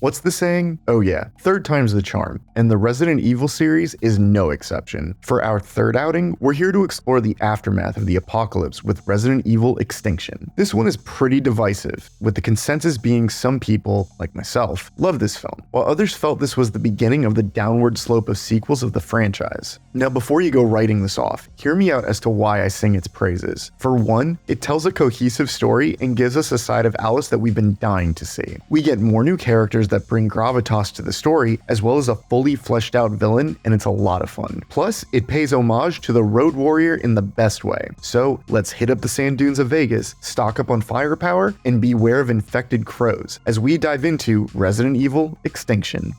What's the saying? Oh yeah, third time's the charm, and the Resident Evil series is no exception. For our third outing, we're here to explore the aftermath of the apocalypse with Resident Evil Extinction. This one is pretty divisive, with the consensus being some people, like myself, love this film, while others felt this was the beginning of the downward slope of sequels of the franchise. Now before you go writing this off, hear me out as to why I sing its praises. For one, it tells a cohesive story and gives us a side of Alice that we've been dying to see. We get more new characters that bring gravitas to the story, as well as a fully fleshed out villain, and it's a lot of fun. Plus, it pays homage to the Road Warrior in the best way. So let's hit up the sand dunes of Vegas, stock up on firepower, and beware of infected crows as we dive into Resident Evil Extinction.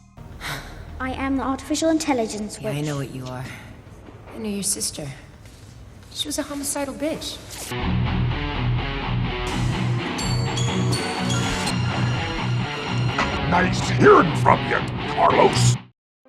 I am the artificial intelligence witch. Yeah, I know what you are. I knew your sister. She was a homicidal bitch. Nice hearing from you, Carlos.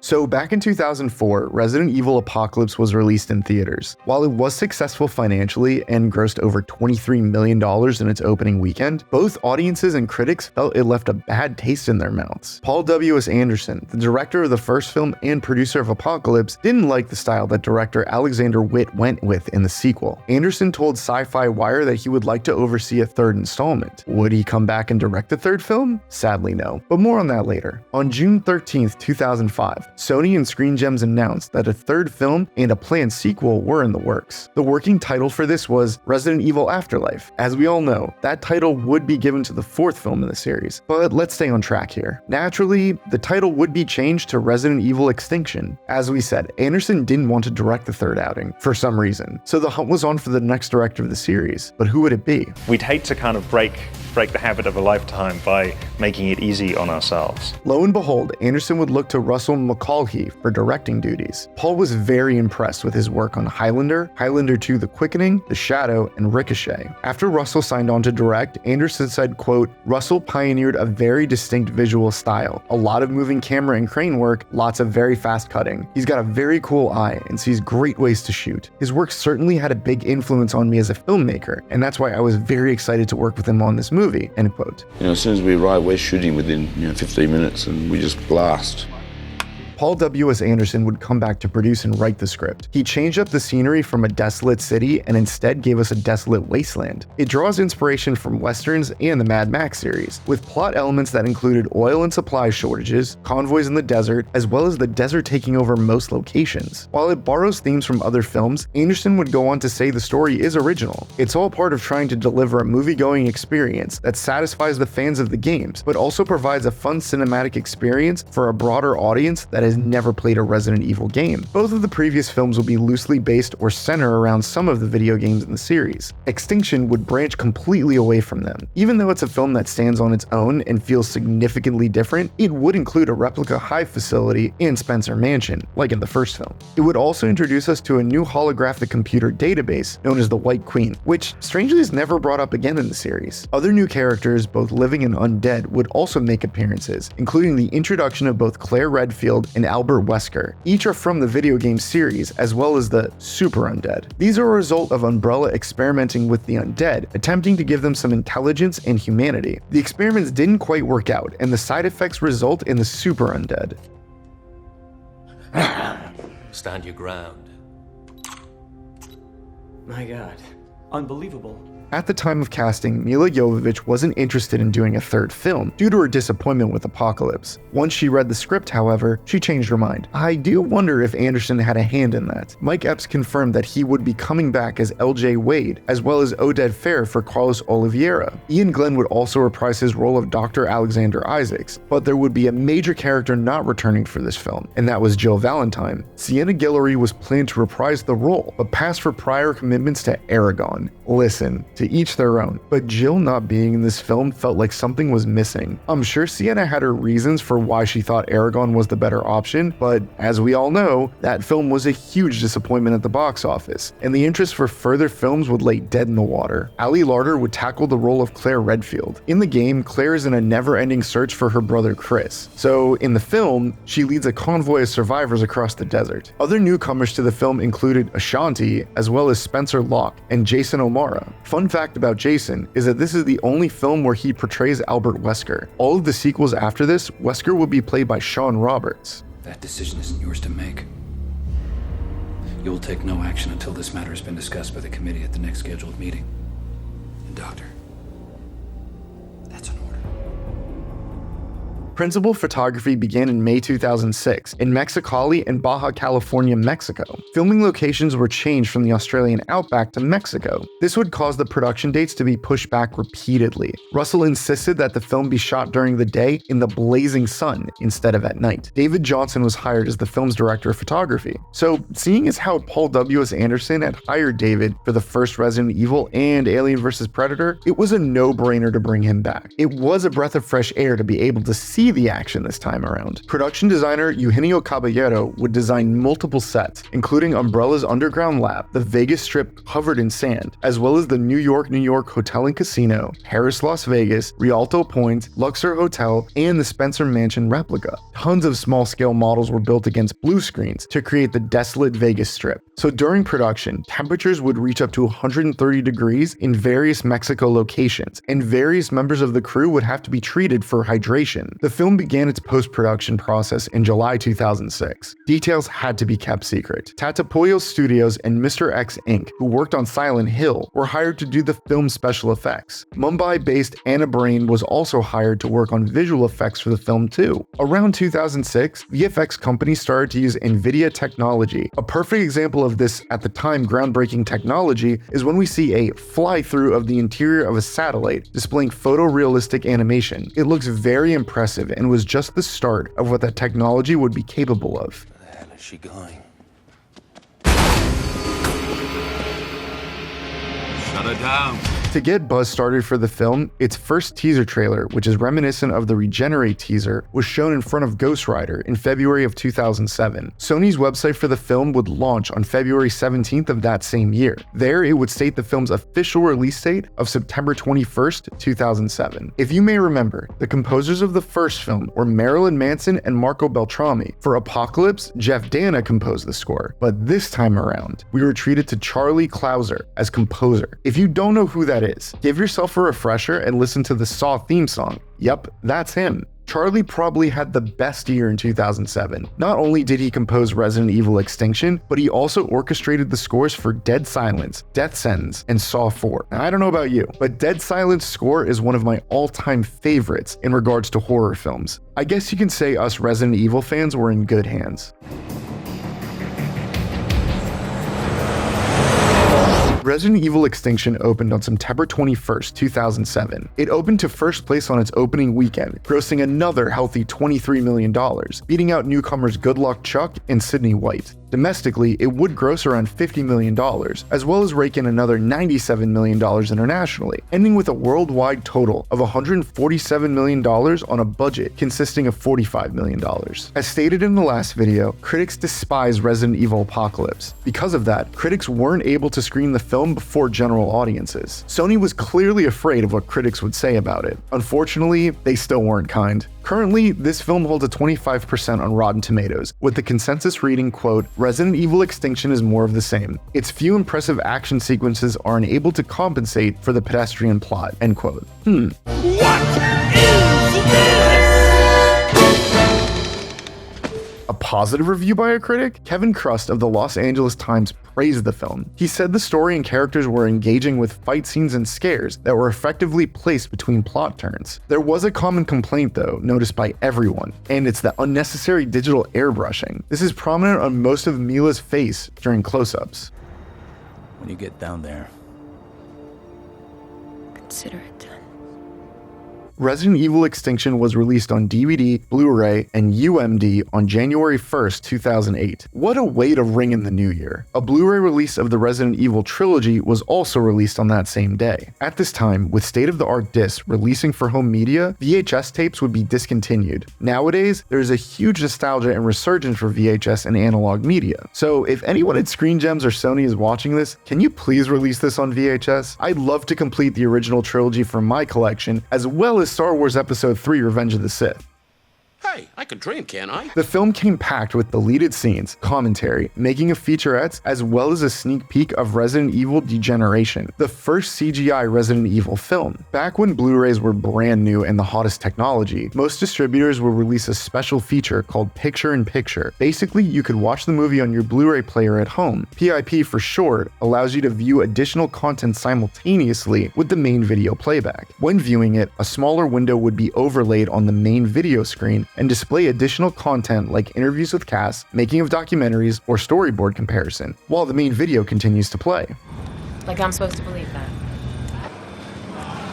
So back in 2004, Resident Evil Apocalypse was released in theaters. While it was successful financially and grossed over $23 million in its opening weekend, both audiences and critics felt it left a bad taste in their mouths. Paul W.S. Anderson, the director of the first film and producer of Apocalypse, didn't like the style that director Alexander Witt went with in the sequel. Anderson told Sci-Fi Wire that he would like to oversee a third installment. Would he come back and direct the third film? Sadly no, but more on that later. On June 13th, 2005, Sony and Screen Gems announced that a third film and a planned sequel were in the works. The working title for this was Resident Evil Afterlife. As we all know, that title would be given to the fourth film in the series, but let's stay on track here. Naturally, the title would be changed to Resident Evil Extinction. As we said, Anderson didn't want to direct the third outing, for some reason, so the hunt was on for the next director of the series, but who would it be? We'd hate to kind of break the habit of a lifetime by making it easy on ourselves. Lo and behold, Anderson would look to Russell McCaughey for directing duties. Paul was very impressed with his work on Highlander, Highlander 2 The Quickening, The Shadow, and Ricochet. After Russell signed on to direct, Anderson said, quote, "Russell pioneered a very distinct visual style, a lot of moving camera and crane work, lots of very fast cutting. He's got a very cool eye and sees great ways to shoot. His work certainly had a big influence on me as a filmmaker, and that's why I was very excited to work with him on this movie." End quote. As soon as we arrive, we're shooting within 15 minutes and we just blast. Paul W.S. Anderson would come back to produce and write the script. He changed up the scenery from a desolate city and instead gave us a desolate wasteland. It draws inspiration from westerns and the Mad Max series, with plot elements that included oil and supply shortages, convoys in the desert, as well as the desert taking over most locations. While it borrows themes from other films, Anderson would go on to say the story is original. It's all part of trying to deliver a movie-going experience that satisfies the fans of the games, but also provides a fun cinematic experience for a broader audience that has never played a Resident Evil game. Both of the previous films will be loosely based or center around some of the video games in the series. Extinction would branch completely away from them. Even though it's a film that stands on its own and feels significantly different, it would include a replica hive facility and Spencer Mansion, like in the first film. It would also introduce us to a new holographic computer database known as the White Queen, which strangely is never brought up again in the series. Other new characters, both living and undead, would also make appearances, including the introduction of both Claire Redfield and Albert Wesker. Each are from the video game series, as well as the Super Undead. These are a result of Umbrella experimenting with the undead, attempting to give them some intelligence and humanity. The experiments didn't quite work out, and the side effects result in the Super Undead. Stand your ground. My God. Unbelievable. At the time of casting, Milla Jovovich wasn't interested in doing a third film due to her disappointment with Apocalypse. Once she read the script, however, she changed her mind. I do wonder if Anderson had a hand in that. Mike Epps confirmed that he would be coming back as LJ Wade, as well as Oded Fehr for Carlos Oliveira. Ian Glenn would also reprise his role of Dr. Alexander Isaacs, but there would be a major character not returning for this film, and that was Jill Valentine. Sienna Guillory was planned to reprise the role, but passed for prior commitments to Aragon. Listen, to each their own, but Jill not being in this film felt like something was missing. I'm sure Sienna had her reasons for why she thought Aragon was the better option, but as we all know, that film was a huge disappointment at the box office, and the interest for further films would lay dead in the water. Ali Larter would tackle the role of Claire Redfield. In the game, Claire is in a never-ending search for her brother Chris, so in the film, she leads a convoy of survivors across the desert. Other newcomers to the film included Ashanti, as well as Spencer Locke and Jason O'Mara. Fun Fun fact about Jason is that this is the only film where he portrays Albert Wesker. All of the sequels after this, Wesker would be played by Sean Roberts. That decision isn't yours to make. You will take no action until this matter has been discussed by the committee at the next scheduled meeting. And Doctor, that's an order. Principal photography began in May 2006 in Mexicali and Baja California, Mexico. Filming locations were changed from the Australian outback to Mexico. This would cause the production dates to be pushed back repeatedly. Russell insisted that the film be shot during the day in the blazing sun instead of at night. David Johnson was hired as the film's director of photography. So, seeing as how Paul W.S. Anderson had hired David for the first Resident Evil and Alien vs. Predator, it was a no-brainer to bring him back. It was a breath of fresh air to be able to see the action this time around. Production designer Eugenio Caballero would design multiple sets, including Umbrella's underground lab, the Vegas Strip covered in sand, as well as the New York Hotel and Casino, Paris Las Vegas, Rialto Point, Luxor Hotel, and the Spencer Mansion replica. Tons of small-scale models were built against blue screens to create the desolate Vegas Strip. So during production, temperatures would reach up to 130 degrees in various Mexico locations, and various members of the crew would have to be treated for hydration. The film began its post-production process in July 2006. Details had to be kept secret. Tatapoyo Studios and Mr. X Inc., who worked on Silent Hill, were hired to do the film's special effects. Mumbai-based Anna Brain was also hired to work on visual effects for the film too. Around 2006, VFX companies started to use NVIDIA technology. A perfect example of this at the time groundbreaking technology is when we see a fly-through of the interior of a satellite displaying photorealistic animation. It looks very impressive and was just the start of what that technology would be capable of. Where the hell is she going? Shut her down. To get buzz started for the film, its first teaser trailer, which is reminiscent of the Regenerate teaser, was shown in front of Ghost Rider in February of 2007. Sony's website for the film would launch on February 17th of that same year. There, it would state the film's official release date of September 21st, 2007. If you may remember, the composers of the first film were Marilyn Manson and Marco Beltrami. For Apocalypse, Jeff Dana composed the score, but this time around, we were treated to Charlie Clouser as composer. If you don't know who that is, give yourself a refresher and listen to the Saw theme song. Yep, that's him. Charlie probably had the best year in 2007. Not only did he compose Resident Evil Extinction, but he also orchestrated the scores for Dead Silence, Death Sentence, and Saw 4. Now, I don't know about you, but Dead Silence score is one of my all-time favorites in regards to horror films. I guess you can say us Resident Evil fans were in good hands. Resident Evil Extinction opened on September 21st, 2007. It opened to first place on its opening weekend, grossing another healthy $23 million, beating out newcomers Good Luck Chuck and Sydney White. Domestically, it would gross around $50 million, as well as rake in another $97 million internationally, ending with a worldwide total of $147 million on a budget consisting of $45 million. As stated in the last video, critics despise Resident Evil Apocalypse. Because of that, critics weren't able to screen the film before general audiences. Sony was clearly afraid of what critics would say about it. Unfortunately, they still weren't kind. Currently, this film holds a 25% on Rotten Tomatoes, with the consensus reading, quote, "Resident Evil Extinction is more of the same. Its few impressive action sequences are unable to compensate for the pedestrian plot," end quote. A positive review by a critic? Kevin Crust of the Los Angeles Times praised the film. He said the story and characters were engaging with fight scenes and scares that were effectively placed between plot turns. There was a common complaint though, noticed by everyone, and it's the unnecessary digital airbrushing. This is prominent on most of Mila's face during close-ups. When you get down there, Consider it done. Resident Evil Extinction was released on DVD, Blu-ray, and UMD on January 1st, 2008. What a way to ring in the new year. A Blu-ray release of the Resident Evil trilogy was also released on that same day. At this time, with state-of-the-art discs releasing for home media, VHS tapes would be discontinued. Nowadays, there is a huge nostalgia and resurgence for VHS and analog media. So if anyone at Screen Gems or Sony is watching this, can you please release this on VHS? I'd love to complete the original trilogy for my collection, as well as Star Wars Episode 3 Revenge of the Sith. Hey, I can dream, can't I? The film came packed with deleted scenes, commentary, making of featurettes, as well as a sneak peek of Resident Evil Degeneration, the first CGI Resident Evil film. Back when Blu-rays were brand new and the hottest technology, most distributors would release a special feature called Picture-in-Picture. Basically, you could watch the movie on your Blu-ray player at home. PIP for short allows you to view additional content simultaneously with the main video playback. When viewing it, a smaller window would be overlaid on the main video screen and display additional content like interviews with cast, making of documentaries, or storyboard comparison, while the main video continues to play. Like I'm supposed to believe that.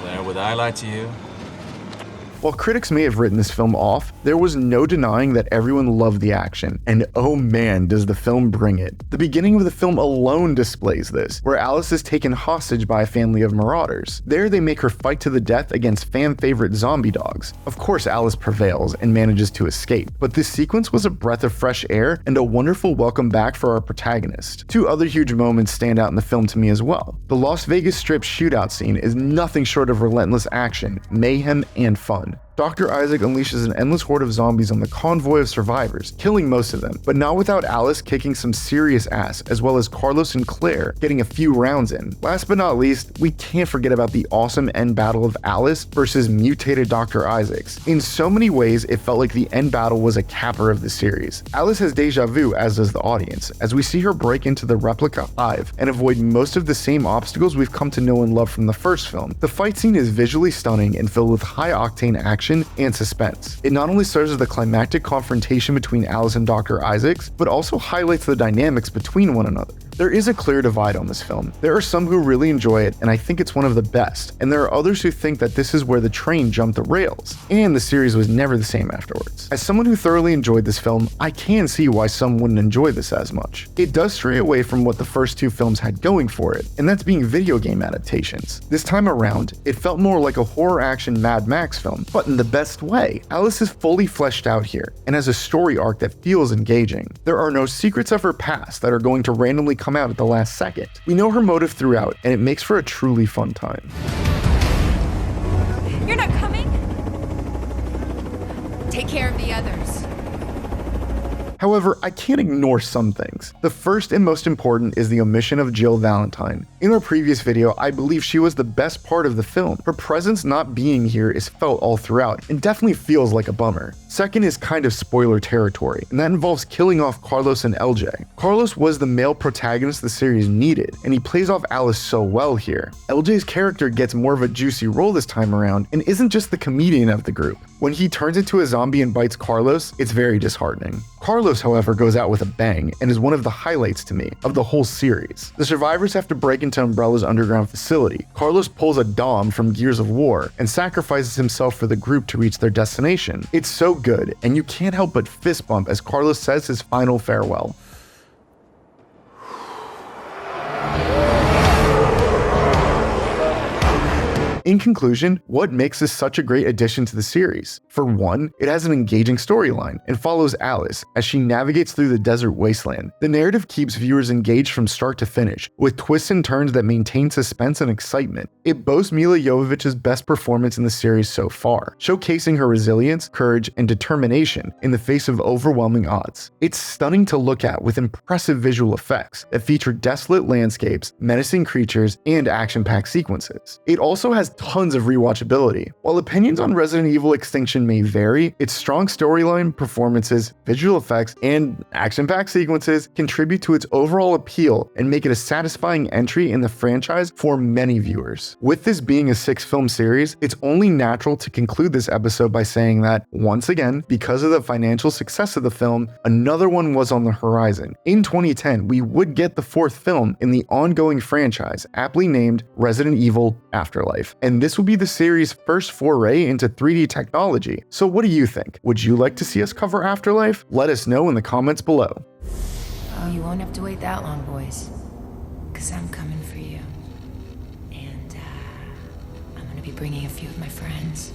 Claire, would I lie to you? While critics may have written this film off, there was no denying that everyone loved the action, and oh man does the film bring it. The beginning of the film alone displays this, where Alice is taken hostage by a family of marauders. There they make her fight to the death against fan-favorite zombie dogs. Of course Alice prevails and manages to escape, but this sequence was a breath of fresh air and a wonderful welcome back for our protagonist. Two other huge moments stand out in the film to me as well. The Las Vegas Strip shootout scene is nothing short of relentless action, mayhem, and fun. Dr. Isaac unleashes an endless horde of zombies on the convoy of survivors, killing most of them, but not without Alice kicking some serious ass, as well as Carlos and Claire getting a few rounds in. Last but not least, we can't forget about the awesome end battle of Alice versus mutated Dr. Isaacs. In so many ways, it felt like the end battle was a capper of the series. Alice has deja vu, as does the audience, as we see her break into the replica hive and avoid most of the same obstacles we've come to know and love from the first film. The fight scene is visually stunning and filled with high-octane action and suspense. It not only serves as the climactic confrontation between Alice and Dr. Isaacs, but also highlights the dynamics between one another. There is a clear divide on this film. There are some who really enjoy it, and I think it's one of the best, and there are others who think that this is where the train jumped the rails, and the series was never the same afterwards. As someone who thoroughly enjoyed this film, I can see why some wouldn't enjoy this as much. It does stray away from what the first two films had going for it, and that's being video game adaptations. This time around, it felt more like a horror action Mad Max film, but in the best way. Alice is fully fleshed out here, and has a story arc that feels engaging. There are no secrets of her past that are going to randomly come out at the last second. We know her motive throughout, and it makes for a truly fun time. You're not coming? Take care of the others. However, I can't ignore some things. The first and most important is the omission of Jill Valentine. In our previous video, I believe she was the best part of the film. Her presence not being here is felt all throughout, and definitely feels like a bummer. Second is kind of spoiler territory, and that involves killing off Carlos and LJ. Carlos was the male protagonist the series needed, and he plays off Alice so well here. LJ's character gets more of a juicy role this time around, and isn't just the comedian of the group. When he turns into a zombie and bites Carlos, it's very disheartening. Carlos, however, goes out with a bang, and is one of the highlights to me of the whole series. The survivors have to break into Umbrella's underground facility. Carlos pulls a Dom from Gears of War, and sacrifices himself for the group to reach their destination. It's so good, and you can't help but fist bump as Carlos says his final farewell. In conclusion, what makes this such a great addition to the series? For one, it has an engaging storyline and follows Alice as she navigates through the desert wasteland. The narrative keeps viewers engaged from start to finish, with twists and turns that maintain suspense and excitement. It boasts Milla Jovovich's best performance in the series so far, showcasing her resilience, courage, and determination in the face of overwhelming odds. It's stunning to look at with impressive visual effects that feature desolate landscapes, menacing creatures, and action-packed sequences. It also has tons of rewatchability. While opinions on Resident Evil Extinction may vary, its strong storyline, performances, visual effects, and action-packed sequences contribute to its overall appeal and make it a satisfying entry in the franchise for many viewers. With this being a 6-film series, it's only natural to conclude this episode by saying that, once again, because of the financial success of the film, another one was on the horizon. In 2010, we would get the 4th film in the ongoing franchise, aptly named Resident Evil Afterlife. And this would be the series' first foray into 3D technology. So what do you think? Would you like to see us cover Afterlife? Let us know in the comments below. Oh, you won't have to wait that long, boys. 'Cause I'm coming for you. And, I'm gonna be bringing a few of my friends.